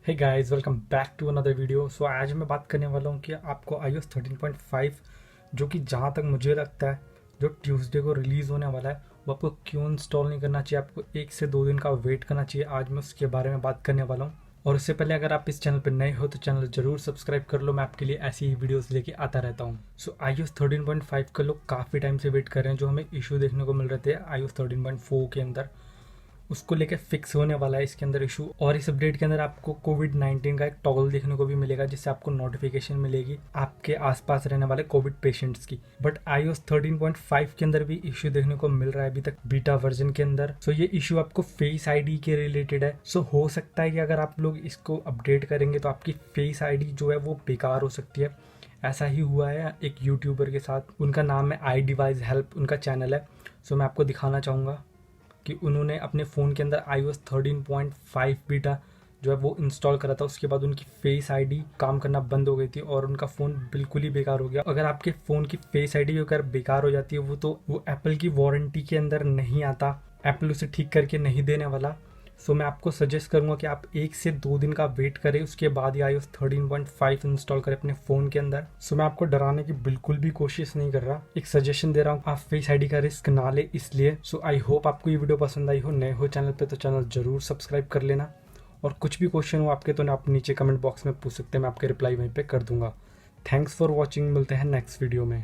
Hey guys, welcome back to another video. So आज मैं बात करने वाला हूँ कि आपको iOS 13.5 जो कि जहाँ तक मुझे लगता है जो ट्यूसडे को रिलीज़ होने वाला है वो आपको क्यों इंस्टॉल नहीं करना चाहिए, आपको 1 से 2 दिन का वेट करना चाहिए। आज मैं उसके बारे में बात करने वाला हूँ। और उससे पहले अगर आप इस चैनल पर नए हो तो चैनल जरूर सब्सक्राइब कर लो, मैं आपके लिए ऐसी ही वीडियोस लेके आता रहता हूँ। सो iOS 13.5 का लोग काफ़ी टाइम से वेट कर रहे हैं। जो हमें इशू देखने को मिल रहे थे iOS 13.4 के अंदर, उसको लेके फिक्स होने वाला है इसके अंदर इशू। और इस अपडेट के अंदर आपको कोविड-19 का एक टॉगल देखने को भी मिलेगा, जिससे आपको नोटिफिकेशन मिलेगी आपके आसपास रहने वाले कोविड पेशेंट्स की। बट iOS 13.5 के अंदर भी इशू देखने को मिल रहा है अभी तक बीटा वर्जन के अंदर। सो ये इशू आपको फेस आईडी के रिलेटेड है। सो हो सकता है कि अगर आप लोग इसको अपडेट करेंगे तो आपकी फेस आईडी जो है वो बेकार हो सकती है। ऐसा ही हुआ है एक यूट्यूबर के साथ, उनका नाम है आई डिवाइस हेल्प, उनका चैनल है। सो मैं आपको दिखाना चाहूँगा कि उन्होंने अपने फ़ोन के अंदर iOS 13.5 बीटा जो है वो इंस्टॉल करा था। उसके बाद उनकी फेस आईडी काम करना बंद हो गई थी और उनका फ़ोन बिल्कुल ही बेकार हो गया। अगर आपके फ़ोन की फेस आईडी अगर बेकार हो जाती है वो एप्पल की वारंटी के अंदर नहीं आता, एप्पल उसे ठीक करके नहीं देने वाला। सो मैं आपको सजेस्ट करूंगा कि आप 1 से 2 दिन का वेट करें, उसके बाद ही iOS 13.5 इंस्टॉल करें अपने फ़ोन के अंदर। सो मैं आपको डराने की बिल्कुल भी कोशिश नहीं कर रहा, एक सजेशन दे रहा हूँ, आप फेस आईडी का रिस्क ना ले इसलिए। सो आई होप आपको ये वीडियो पसंद आई हो। नए हो चैनल पे तो चैनल जरूर सब्सक्राइब कर लेना। और कुछ भी क्वेश्चन हो आपके तो आप नीचे कमेंट बॉक्स में पूछ सकते हैं, मैं आपके रिप्लाई वहीं पर कर दूंगा। थैंक्स फॉर वॉचिंग, मिलते हैं नेक्स्ट वीडियो में।